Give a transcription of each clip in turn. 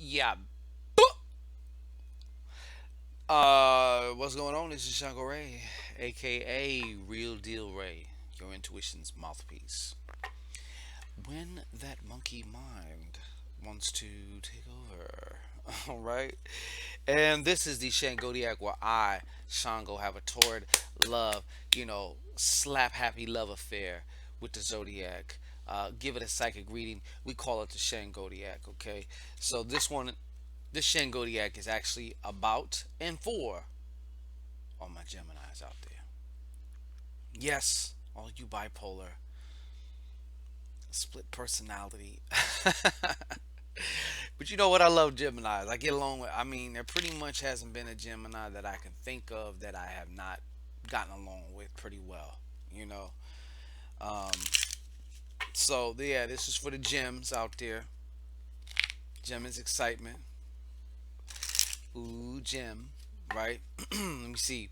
Yeah. What's going on? This is Shango Ray, aka Real Deal Ray, your intuition's mouthpiece. When that monkey mind wants to take over, all right. And this is the Shangodiac, where I, Shango, have a torrid love, slap happy love affair with the zodiac. Give it a psychic reading. We call it the Shangodiac. Okay. So this Shangodiac is actually about and for all my Geminis out there. Yes, all you bipolar, split personality. But you know what? I love Geminis. I get along with. I mean, there pretty much hasn't been a Gemini that I can think of that I have not gotten along with pretty well. You know. Um, so yeah, this is for the gems out there. Gem is excitement. Ooh, gem. Right. Let me see.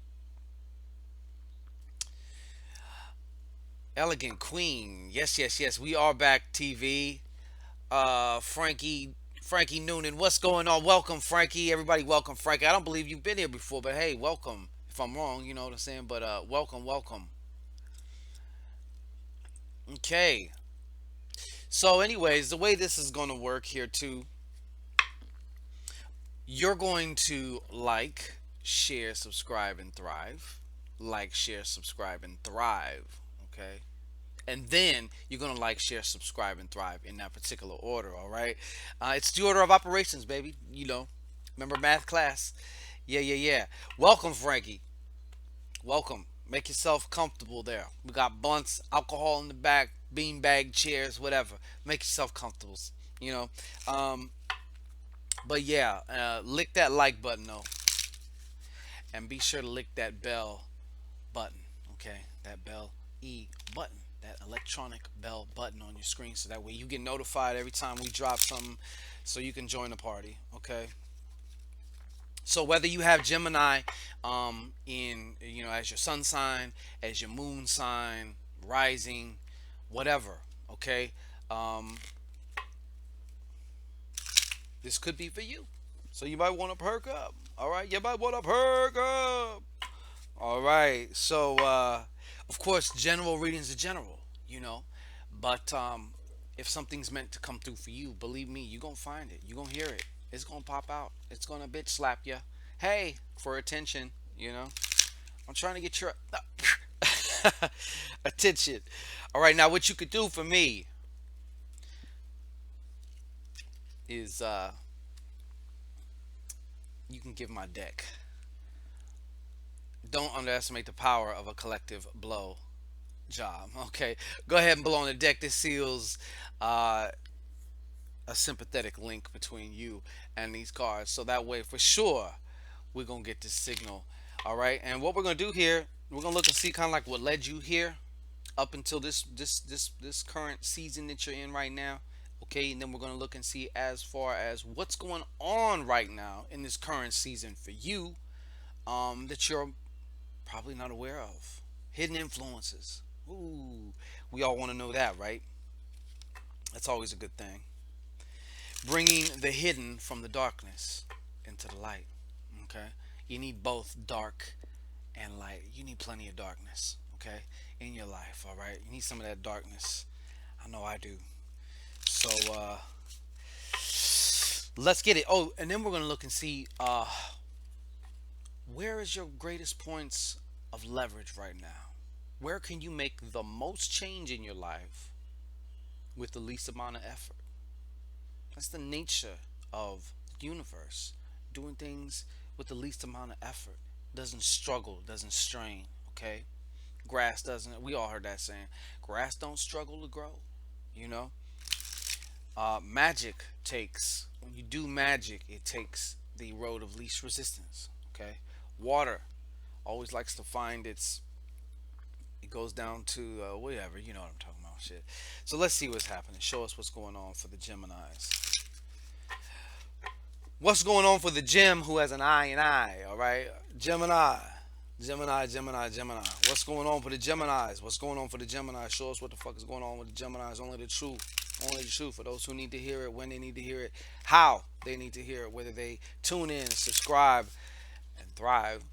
Elegant Queen. Yes, yes, yes. We are back. TV. Frankie Noonan. What's going on? Welcome, Frankie. Everybody, welcome, Frankie. I don't believe you've been here before, but hey, welcome. If I'm wrong, you know what I'm saying. But welcome, welcome. Okay. So, anyways, the way this is going to work here too, you're going to like, share, subscribe, and thrive. Like, share, subscribe, and thrive. Okay. And then you're gonna like, share, subscribe, and thrive in that particular order. All right, it's the order of operations, baby. Remember math class? Yeah, yeah, yeah. Welcome, Frankie. Welcome. Make yourself comfortable there. We got blunts, alcohol in the back, beanbag chairs, whatever. Make yourself comfortable. You know. Um, but yeah, lick that like button though, and be sure to lick that bell button. Okay, that bell button, that electronic bell button on your screen, so that way you get notified every time we drop something, so you can join the party. Okay. So whether you have Gemini, in as your sun sign, as your moon sign, rising, whatever. Okay. Um, this could be for you. So you might want to perk up. All right. You might want to perk up. All right. So, of course, general readings are general, you know, but if something's meant to come through for you, believe me, you're going to find it. You're going to hear it. It's going to pop out. It's going to bitch slap you. Hey, for attention, you know. I'm trying to get your attention. All right. Now, what you could do for me is you can give my deck. Don't underestimate the power of a collective blow job. Okay, go ahead and blow on the deck. This seals uh, a sympathetic link between you and these cards. So that way, for sure, we're gonna get this signal. All right, and what we're gonna do here, we're gonna look and see kind of like what led you here up until this current season that you're in right now. Okay, and then we're gonna look and see as far as what's going on right now in this current season for you, that you're probably not aware of. Hidden influences. Ooh, we all want to know that, right? That's always a good thing. Bringing the hidden from the darkness into the light. Okay? You need both dark and light. You need plenty of darkness, okay, in your life, all right? You need some of that darkness. I know I do. So, let's get it. Oh, and then we're going to look and see where is your greatest points of leverage right now? Where can you make the most change in your life with the least amount of effort? That's the nature of the universe. Doing things with the least amount of effort. Doesn't struggle, doesn't strain, okay? Grass doesn't, we all heard that saying. Grass don't struggle to grow, you know? Magic takes, when you do magic, it takes the road of least resistance, okay? Water always likes to find it goes down to whatever, you know what I'm talking about, shit. So let's see what's happening. Show us what's going on for the Geminis. What's going on for the Gem who has an I and I? All right, Gemini, Gemini, Gemini, Gemini. What's going on for the Geminis? What's going on for the Gemini? Show us what the fuck is going on with the Geminis. Only the truth. Only the truth for those who need to hear it, when they need to hear it, how they need to hear it, whether they tune in, subscribe, and thrive,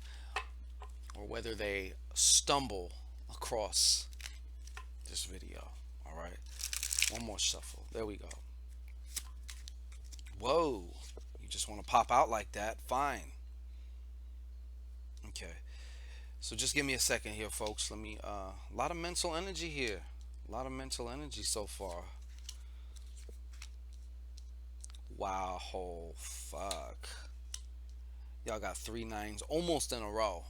or whether they stumble across this video. All right. One more shuffle. There we go. Whoa. You just want to pop out like that? Fine. Okay. So just give me a second here, folks. Let me. A lot of mental energy here. A lot of mental energy so far. Wow. Oh, fuck. Y'all got three nines almost in a row.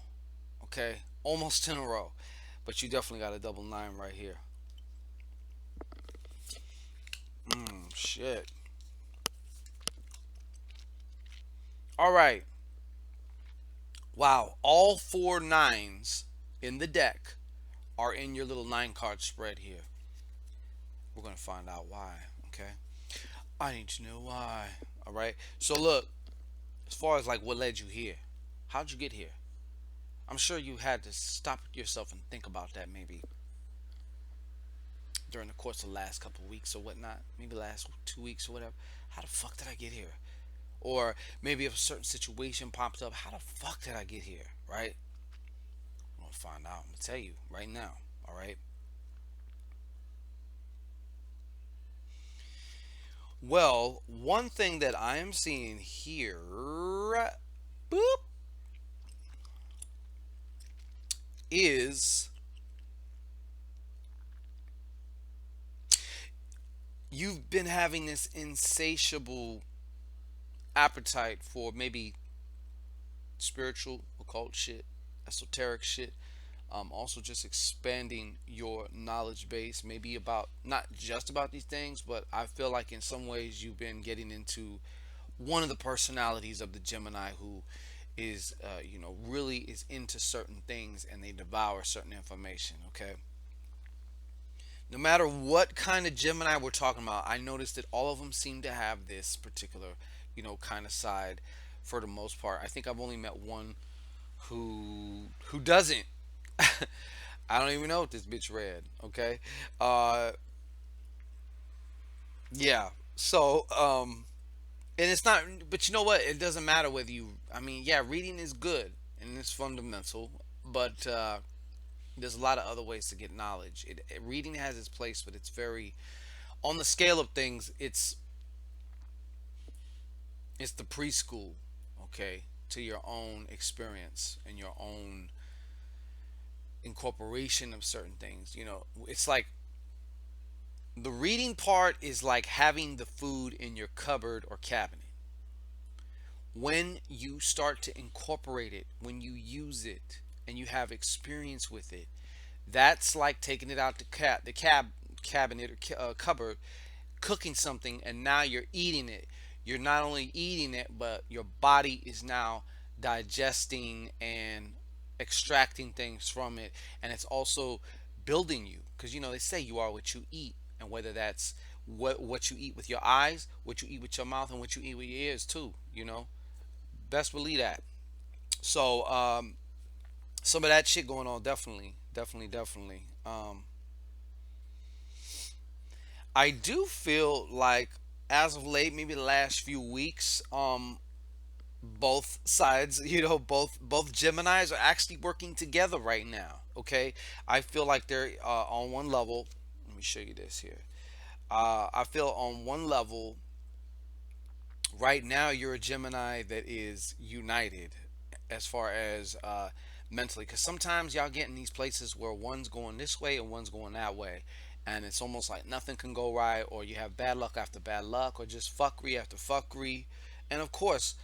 Okay. Almost in a row. But you definitely got a double nine right here. Shit. All right. Wow. All four nines in the deck are in your little nine card spread here. We're going to find out why. Okay. I need to know why. All right. So look, as far as like what led you here, how'd you get here? I'm sure you had to stop yourself and think about that maybe during the course of the last couple of weeks or whatnot. Maybe last 2 weeks or whatever. How the fuck did I get here? Or maybe if a certain situation pops up, how the fuck did I get here? Right? I'm gonna find out. I'm gonna tell you right now. All right. Well, one thing that I am seeing here, boop, is you've been having this insatiable appetite for maybe spiritual, occult shit, esoteric shit. Also, just expanding your knowledge base, maybe about not just about these things, but I feel like in some ways you've been getting into one of the personalities of the Gemini who is, really is into certain things and they devour certain information. Okay, no matter what kind of Gemini we're talking about, I noticed that all of them seem to have this particular, kind of side for the most part. I think I've only met one who doesn't. I don't even know what this bitch read. Okay, uh, yeah. So, and it's not. But you know what? It doesn't matter whether you. I mean, yeah, reading is good and it's fundamental, but there's a lot of other ways to get knowledge. Reading has its place, but it's very on the scale of things. It's the preschool, okay, to your own experience and your own incorporation of certain things. It's like the reading part is like having the food in your cupboard or cabinet. When you start to incorporate it, when you use it and you have experience with it, that's like taking it out the cabinet or cupboard, cooking something, and now you're eating it. You're not only eating it, but your body is now digesting and extracting things from it, and it's also building you because they say you are what you eat, and whether that's what you eat with your eyes, what you eat with your mouth, and what you eat with your ears too. Best believe that. So some of that shit going on, definitely, definitely, definitely. I do feel like as of late, maybe the last few weeks, both sides, both Geminis are actually working together right now. Okay, I feel like they're on one level. Let me show you this here. I feel on one level right now you're a Gemini that is united as far as mentally, because sometimes y'all get in these places where one's going this way and one's going that way, and it's almost like nothing can go right, or you have bad luck after bad luck, or just fuckery after fuckery. And of course,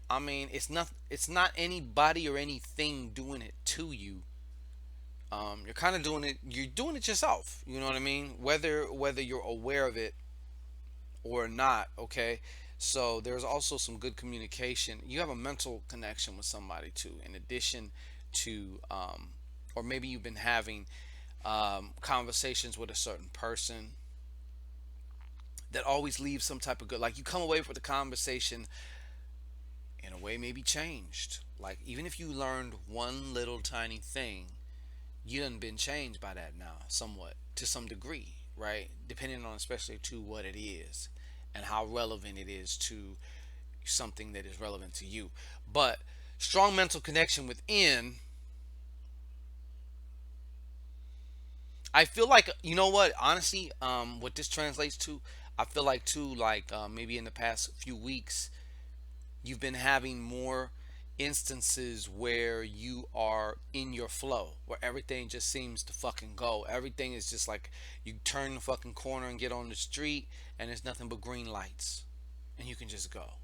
I mean, it's not anybody or anything doing it to you. You're kind of doing it. You're doing it yourself. You know what I mean? Whether you're aware of it or not. Okay. So there's also some good communication. You have a mental connection with somebody too, in addition to, or maybe you've been having conversations with a certain person that always leaves some type of good. Like you come away with the conversation in a way maybe changed. Like even if you learned one little tiny thing, you done been changed by that now, somewhat to some degree, right? Depending on especially to what it is and how relevant it is to something that is relevant to you. But strong mental connection within, I feel like, you know what, honestly, what this translates to, I feel like too, like maybe in the past few weeks, you've been having more instances where you are in your flow, where everything just seems to fucking go. Everything is just like you turn the fucking corner and get on the street, and there's nothing but green lights, and you can just go.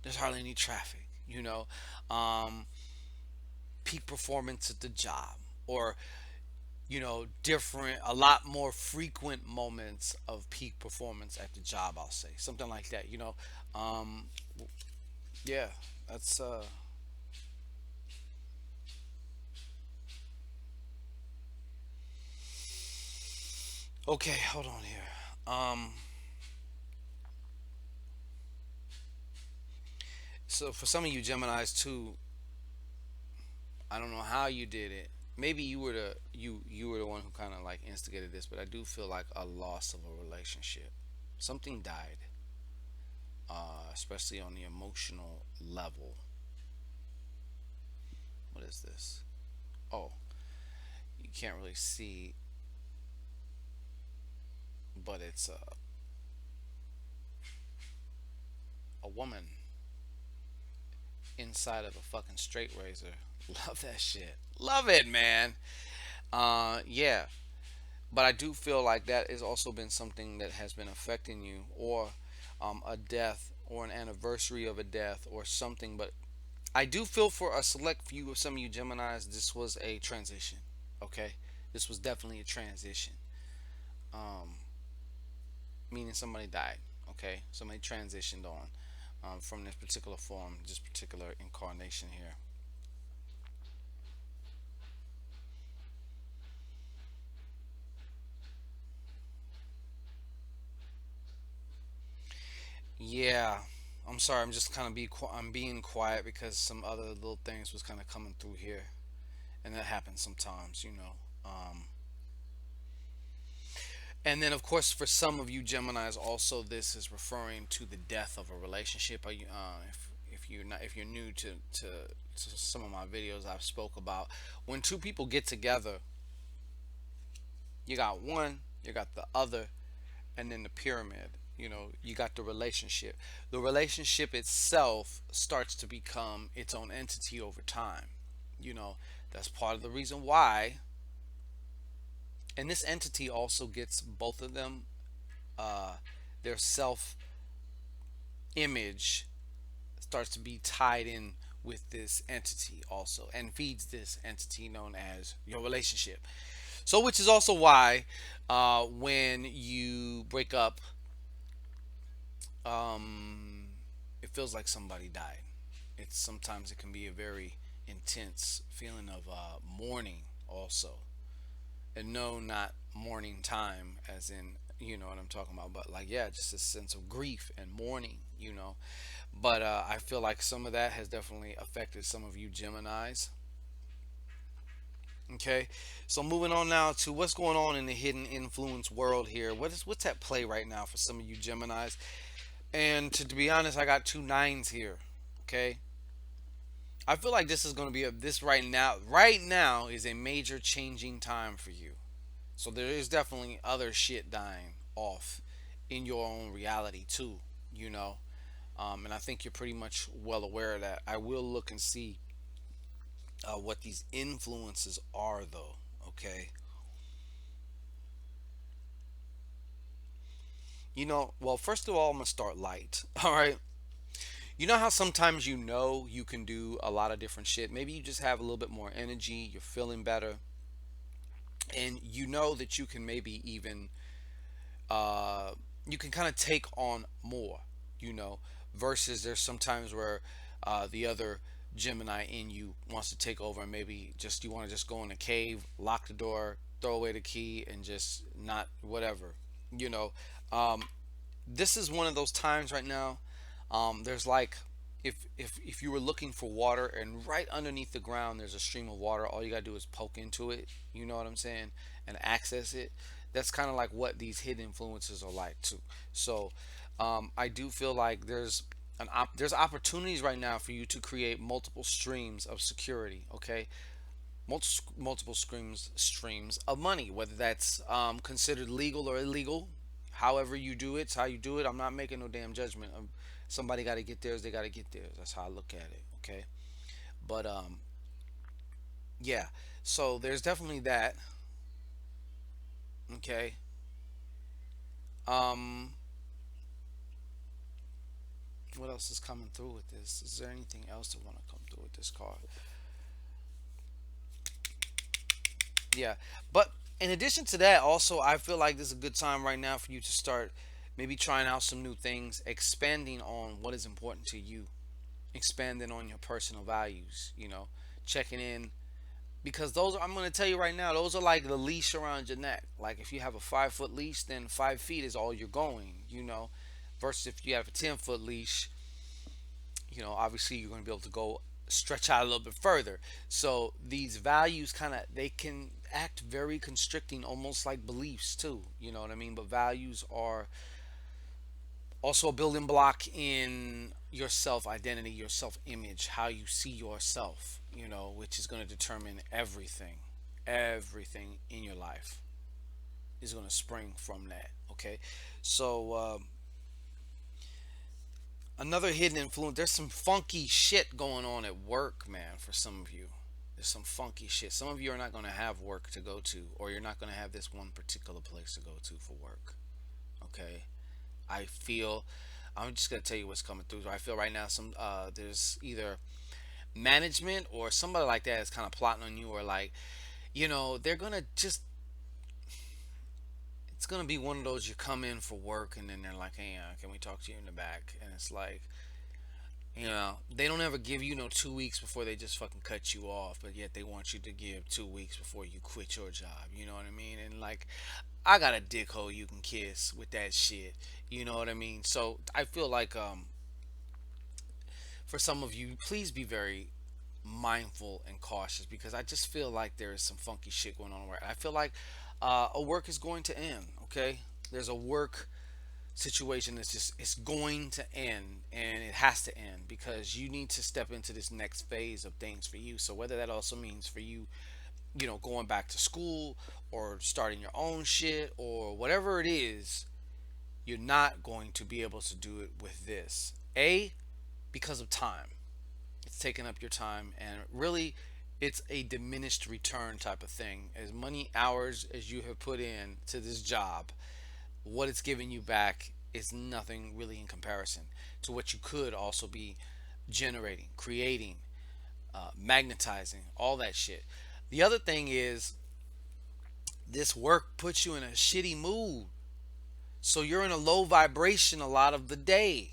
There's hardly any traffic, you know. Um, Peak performance at the job, or different, a lot more frequent moments of peak performance at the job. I'll say something like that. Um, yeah, that's okay. Hold on here. So for some of you Gemini's too, I don't know how you did it. Maybe you were the one who kind of like instigated this, but I do feel like a loss of a relationship. Something died, especially on the emotional level. What is this? Oh, you can't really see, but it's a woman inside of a fucking straight razor. Love that shit. Love it, man. Yeah. But I do feel like that has also been something that has been affecting you, or a death, or an anniversary of a death, or something. But I do feel for a select few of some of you Geminis, this was a transition. Okay, this was definitely a transition. Um, Meaning somebody died. Okay, somebody transitioned on from this particular form, this particular incarnation here. Yeah, I'm sorry. I'm just kind of I'm being quiet because some other little things was kind of coming through here, and that happens sometimes. And then, of course, for some of you Gemini's, also this is referring to the death of a relationship. Are you, if you're new to some of my videos, I've spoke about when two people get together, you got one, you got the other, and then the pyramid. You got the relationship. The relationship itself starts to become its own entity over time. You know, that's part of the reason why. And this entity also gets both of them, uh, their self image starts to be tied in with this entity also, and feeds this entity known as your relationship. So, which is also why when you break up, um, it feels like somebody died. It's sometimes it can be a very intense feeling of mourning also, and no, not mourning time as in, you know what I'm talking about, but like, yeah, just a sense of grief and mourning. But I feel like some of that has definitely affected some of you Geminis. Okay, so moving on now to what's going on in the hidden influence world here. What's at play right now for some of you Geminis? And to be honest, I got two nines here. Okay, I feel like this is going to be this right now. Right now is a major changing time for you. So there is definitely other shit dying off in your own reality too. You know, and I think you're pretty much well aware of that. I will look and see what these influences are, though. Okay, well, first of all, I'm gonna start light. All right. You know how sometimes you can do a lot of different shit. Maybe you just have a little bit more energy. You're feeling better, and you know that you can maybe even uh, you can kind of take on more. You know, versus there's sometimes where the other Gemini in you wants to take over, and maybe just you want to just go in a cave, lock the door, throw away the key, and just not whatever. You know, um, this is one of those times right now. There's like if you were looking for water and right underneath the ground there's a stream of water, all you gotta do is poke into it. You know what I'm saying? And access it. That's kind of like what these hidden influences are like too. So I do feel like there's opportunities right now for you to create multiple streams of security. Okay, multiple streams of money, whether that's considered legal or illegal. However you do it, it's how you do it. I'm not making no damn judgment. Somebody got to get theirs. They got to get theirs. That's how I look at it. Okay, but yeah. So there's definitely that. Okay. Um, what else is coming through with this? Is there anything else that want to come through with this card? Yeah, but in addition to that, also I feel like this is a good time right now for you to start maybe trying out some new things, expanding on what is important to you, expanding on your personal values. Checking in because those I'm going to tell you right now, those are like the leash around your neck. Like if you have a 5 foot leash, then 5 feet is all you're going. Versus if you have a 10 foot leash, obviously you're going to be able to go stretch out a little bit further. So these values they can act very constricting, almost like beliefs too. You know what I mean? But values are also a building block in your self identity, your self image, how you see yourself. Which is going to determine everything. Everything in your life is going to spring from that. Okay, so another hidden influence. There's some funky shit going on at work, man. For some of you, there's some funky shit. Some of you are not going to have work to go to, or you're not going to have this one particular place to go to for work. Okay, I feel. I'm just gonna tell you what's coming through. I feel right now there's either management or somebody like that is kind of plotting on you, or like they're gonna just it's gonna be one of those you come in for work and then they're like, hey, can we talk to you in the back? And it's like, they don't ever give you no 2 weeks before they just fucking cut you off, but yet they want you to give 2 weeks before you quit your job. You know what I mean? And like, I got a dick hole you can kiss with that shit. You know what I mean? So I feel like for some of you, please be very mindful and cautious because I just feel like there is some funky shit going on where I feel like a work is going to end. Okay, there's a work situation that's just it's going to end and it has to end because you need to step into this next phase of things for you. So whether that also means for you, going back to school or starting your own shit or whatever it is, you're not going to be able to do it with this. Because of time. It's taking up your time and really it's a diminished return type of thing. As many hours as you have put in to this job, what it's giving you back is nothing really in comparison to what you could also be generating, creating, magnetizing, all that shit. The other thing is this work puts you in a shitty mood. So you're in a low vibration a lot of the day.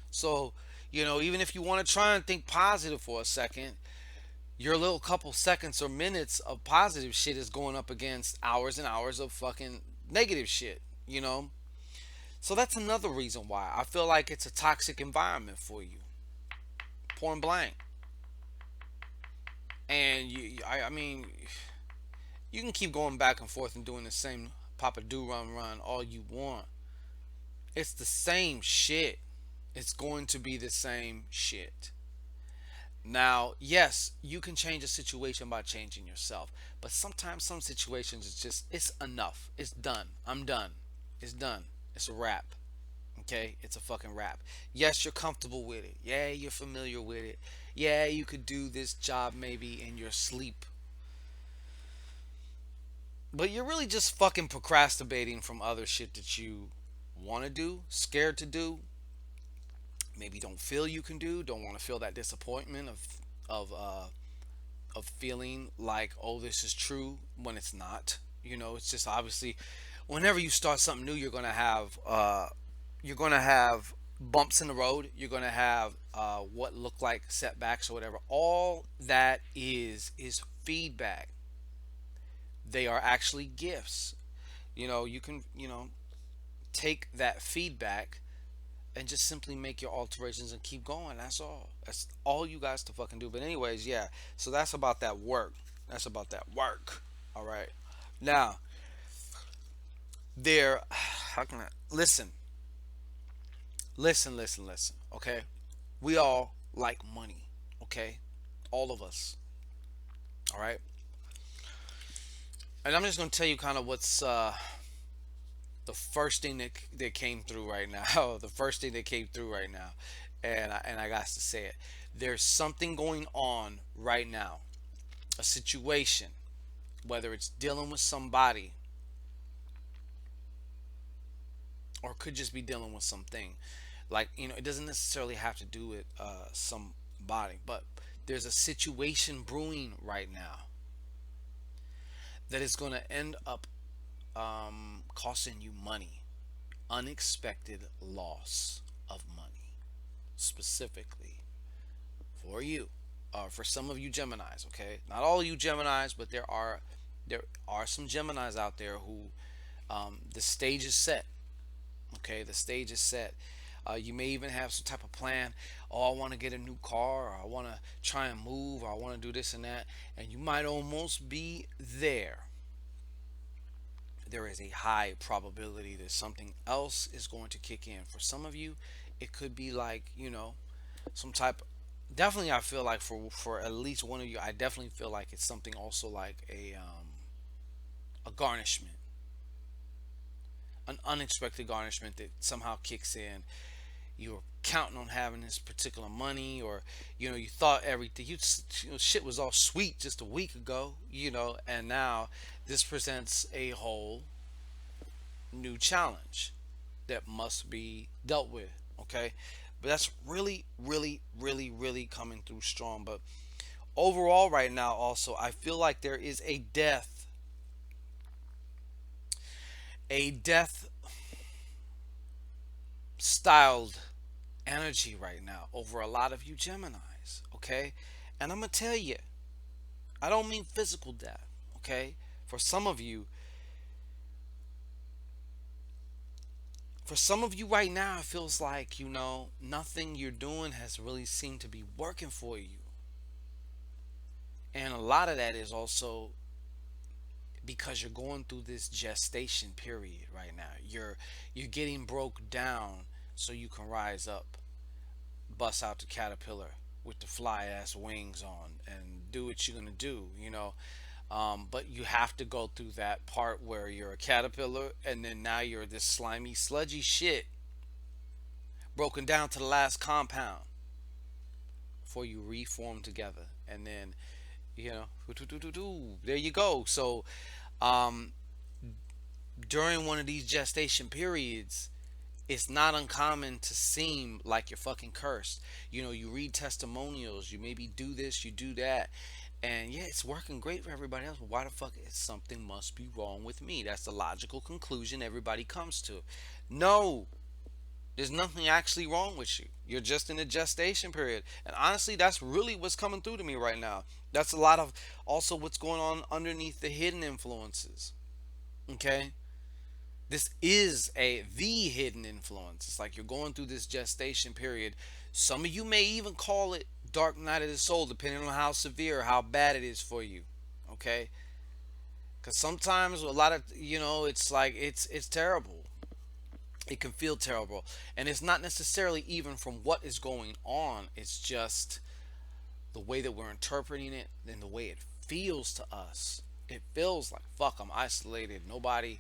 So, even if you want to try and think positive for a second, your little couple seconds or minutes of positive shit is going up against hours and hours of fucking negative shit. So that's another reason why I feel like it's a toxic environment for you. Point blank. And I mean, you can keep going back and forth and doing the same Papa Do run all you want. It's the same shit. It's going to be the same shit. Now, yes, you can change a situation by changing yourself, but sometimes some situations it's enough. It's done. I'm done. It's done. It's a wrap. Okay? It's a fucking wrap. Yes, you're comfortable with it. Yeah, you're familiar with it. Yeah, you could do this job maybe in your sleep. But you're really just fucking procrastinating from other shit that you want to do, scared to do, maybe don't feel you can do, don't want to feel that disappointment of feeling like, oh, this is true when it's not. It's just obviously whenever you start something new, you're gonna have bumps in the road. You're gonna have what look like setbacks or whatever. All that is feedback. They are actually gifts. You can take that feedback and just simply make your alterations and keep going. That's all. That's all you guys to fucking do. But anyways, yeah. So that's about that work. That's about that work. All right. Now, They're how can I listen, listen. Okay, we all like money. Okay, all of us. All right, and I'm just gonna tell you kind of what's the first thing that came through right now. The first thing that came through right now, and I got to say it. There's something going on right now, a situation, whether it's dealing with somebody or could just be dealing with something. Like, it doesn't necessarily have to do with somebody, but there's a situation brewing right now that is going to end up costing you money, unexpected loss of money, specifically for you. For some of you Geminis, okay, not all you Geminis, but there are some Geminis out there who the stage is set. Okay, the stage is set. You may even have some type of plan. Oh, I want to get a new car, or I want to try and move, or I want to do this and that, and you might almost be there. There is a high probability that something else is going to kick in. For some of you, it could be like, some type. Definitely, I feel like for at least one of you, I definitely feel like it's something also like a garnishment, an unexpected garnishment that somehow kicks in. You were counting on having this particular money, or you thought everything shit was all sweet just a week ago, and now this presents a whole new challenge that must be dealt with. Okay, but that's really, really, really, really coming through strong. But overall right now, also, I feel like there is a death styled energy right now over a lot of you Geminis, okay? And I'm gonna tell you, I don't mean physical death, okay? For some of you, for some of you right now, it feels like, nothing you're doing has really seemed to be working for you. And a lot of that is also because you're going through this gestation period right now. You're getting broke down so you can rise up, bust out the caterpillar with the fly ass wings on and do what you're gonna do. But you have to go through that part where you're a caterpillar and then now you're this slimy, sludgy shit broken down to the last compound before you reform together. And then, there you go. So, um, during one of these gestation periods, it's not uncommon to seem like you're fucking cursed. You read testimonials, you maybe do this, you do that, and yeah, it's working great for everybody else. But why the fuck is something must be wrong with me? That's the logical conclusion everybody comes to. No, there's nothing actually wrong with you. You're just in a gestation period. And honestly, that's really what's coming through to me right now. That's a lot of also what's going on underneath the hidden influences. Okay? This is the hidden influence. It's like you're going through this gestation period. Some of you may even call it dark night of the soul, depending on how severe, how bad it is for you. Okay, because sometimes a lot of it's like it's terrible. It can feel terrible, and it's not necessarily even from what is going on. It's just the way that we're interpreting it and the way it feels to us. It feels like fuck. I'm isolated. Nobody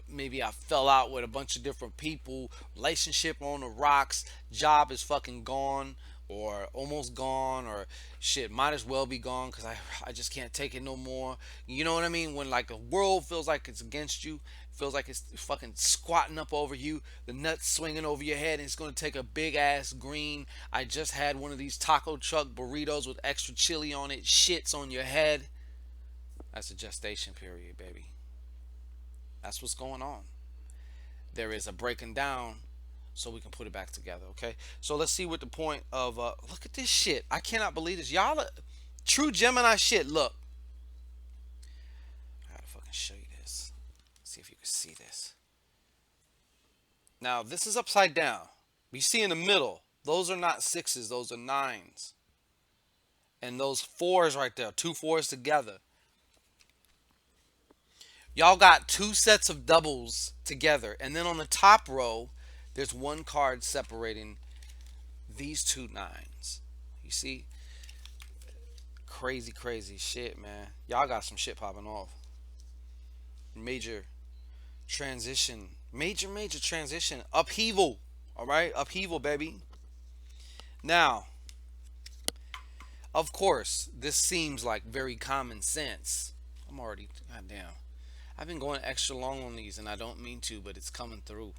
maybe I fell out with a bunch of different people, relationship on the rocks, job is fucking gone or almost gone, or shit might as well be gone because I just can't take it no more. You know what I mean? When like the world feels like it's against you, feels like it's fucking squatting up over you, the nuts swinging over your head, and it's gonna take a big ass green. I just had one of these taco truck burritos with extra chili on it, shits on your head. That's a gestation period, baby. That's what's going on. There is a breaking down so we can put it back together, okay? So let's see what the point of look at this shit. I cannot believe this. Y'all are true Gemini shit. Look. I gotta fucking show you this. See if you can see this. Now this is upside down. You see in the middle, those are not sixes, those are nines. And those fours right there, two fours together. Y'all got two sets of doubles together. And then on the top row, there's one card separating these two nines. You see? Crazy, crazy shit, man. Y'all got some shit popping off. Major transition. Major, major transition. Upheaval. All right? Upheaval, baby. Now, of course, this seems like very common sense. I'm already, goddamn. I've been going extra long on these and I don't mean to, but it's coming through.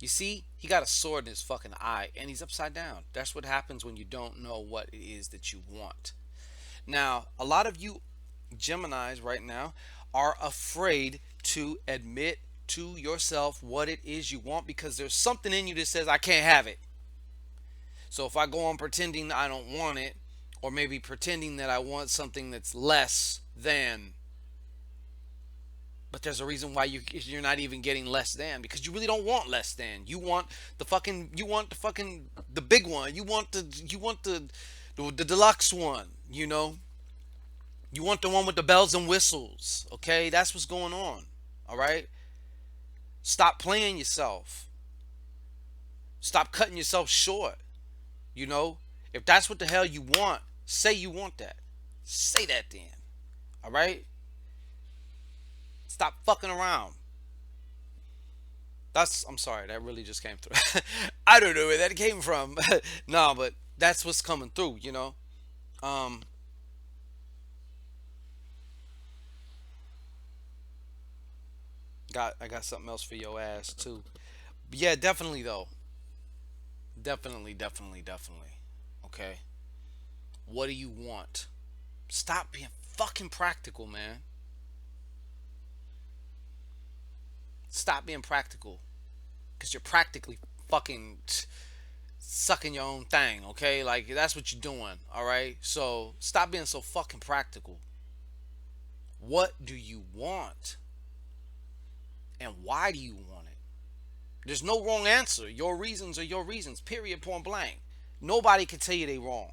You see, he got a sword in his fucking eye and he's upside down. That's what happens when you don't know what it is that you want. Now, a lot of you Geminis right now are afraid to admit to yourself what it is you want because there's something in you that says, I can't have it. So if I go on pretending I don't want it, or maybe pretending that I want something that's less than, but there's a reason why you're not even getting less than, because you really don't want less than. You want the big one. You want the deluxe one, you know? You want the one with the bells and whistles, okay? That's what's going on. All right? Stop playing yourself. Stop cutting yourself short. You know? If that's what the hell you want, say you want that. Say that then. All right? Stop fucking around. I'm sorry, that really just came through. I don't know where that came from. No, but that's what's coming through, you know? Um, I got something else for your ass too. But yeah, definitely though. Definitely, definitely, definitely. Okay. What do you want? Stop being fucking practical, man. Stop being practical. Because you're practically fucking sucking your own thing, okay? Like, that's what you're doing, alright? So, stop being so fucking practical. What do you want? And why do you want it? There's no wrong answer. Your reasons are your reasons, period, point blank. Nobody can tell you they wrong.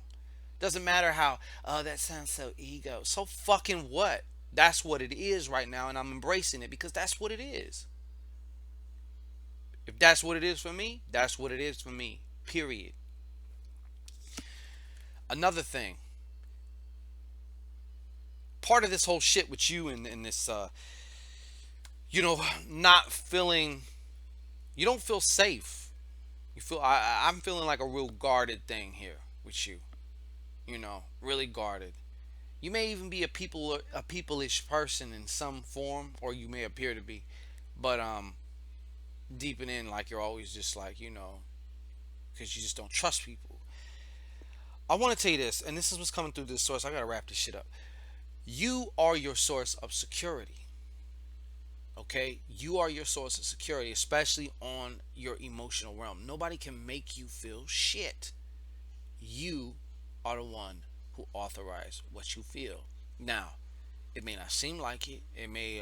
Doesn't matter how, oh, that sounds so ego. So fucking what? That's what it is right now, and I'm embracing it because that's what it is. If that's what it is for me, that's what it is for me. Period. Another thing, part of this whole shit with you and this, not feeling, you don't feel safe. You feel, I'm feeling like a real guarded thing here with you. Really guarded. You may even be a peopleish person in some form, or you may appear to be, but deep and in, like you're always just like because you just don't trust people. I want to tell you this, and this is what's coming through this source. I gotta wrap this shit up. You are your source of security. Okay, you are your source of security, especially on your emotional realm. Nobody can make you feel shit. You are the one who authorize what you feel. Now, it may not seem like it. It may,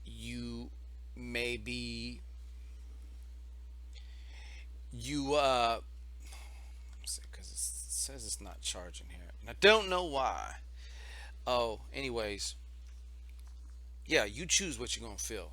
you may be, you, because it says it's not charging here. And I don't know why. Oh, anyways, yeah, you choose what you're going to feel.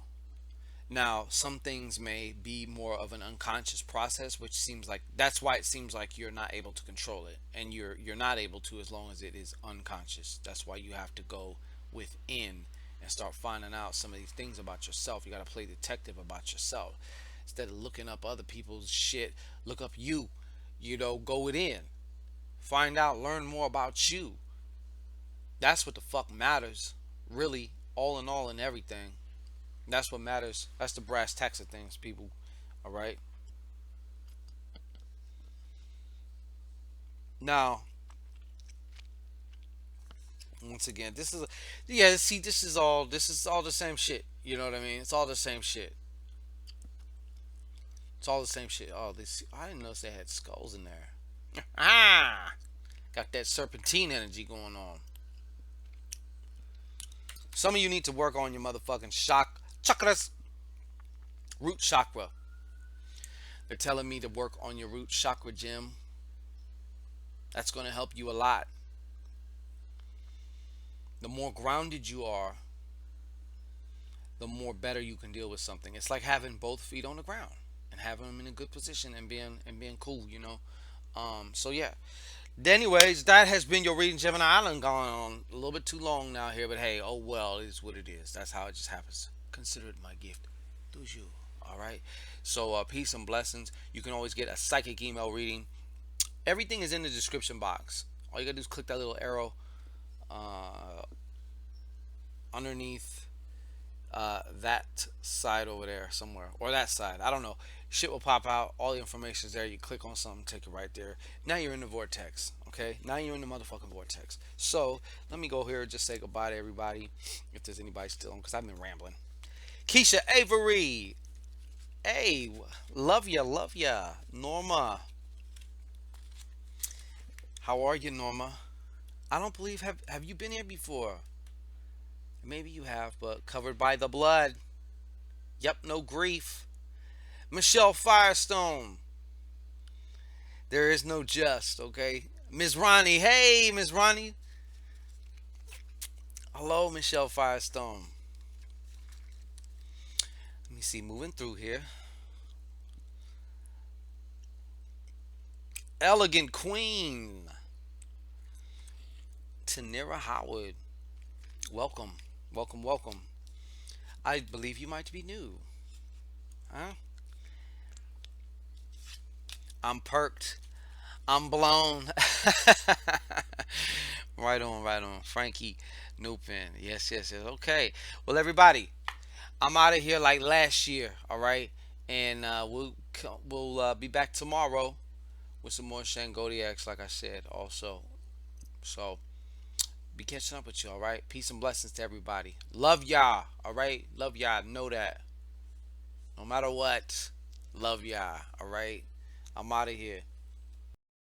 Now, some things may be more of an unconscious process, which seems like that's why it seems like you're not able to control it, and you're not able to as long as it is unconscious. That's why you have to go within and start finding out some of these things about yourself. You got to play detective about yourself instead of looking up other people's shit. Look up you. Go within, find out, learn more about you. That's what the fuck matters, really, all in all, and everything. That's what matters. That's the brass tacks of things, people. All right. Now, once again, yeah. See, this is all the same shit. You know what I mean? It's all the same shit. It's all the same shit. Oh, this I didn't notice they had skulls in there. Ah, got that serpentine energy going on. Some of you need to work on your motherfucking chakras, root chakra. They're telling me to work on your root chakra, Jim. That's going to help you a lot. The more grounded you are, the more better you can deal with something. It's like having both feet on the ground and having them in a good position and being cool, you know. So yeah. Anyways, that has been your reading, Gemini Island, going on a little bit too long now here, but hey, oh well, it is what it is. That's how it just happens. Consider it my gift. Do you? All right. So peace and blessings. You can always get a psychic email reading. Everything is in the description box. All you gotta do is click that little arrow uh, underneath that side over there somewhere, or that side. I don't know. Shit will pop out. All the information is there. You click on something, take it right there. Now you're in the vortex. Okay. Now you're in the motherfucking vortex. So let me go here and just say goodbye to everybody. If there's anybody still on, because I've been rambling. Keisha Avery. Hey, love ya, love ya. Norma, how are you, Norma? I don't believe have you been here before? Maybe you have, but covered by the blood. Yep, no grief. Michelle Firestone. There is no just, okay? Ms. Ronnie. Hey, Ms. Ronnie. Hello, Michelle Firestone. Let me see, moving through here. Elegant Queen. Tanira Howard. Welcome. Welcome, welcome. I believe you might be new. Huh? I'm perked. I'm blown. Right on, right on. Frankie Newpin. Yes, yes, yes. Okay. Well, everybody, I'm out of here like last year. All right, and we'll be back tomorrow with some more Shangodiacs, like I said. Also, so be catching up with you. All right. Peace and blessings to everybody. Love y'all. All right. Love y'all. Know that. No matter what. Love y'all. All right. I'm out of here.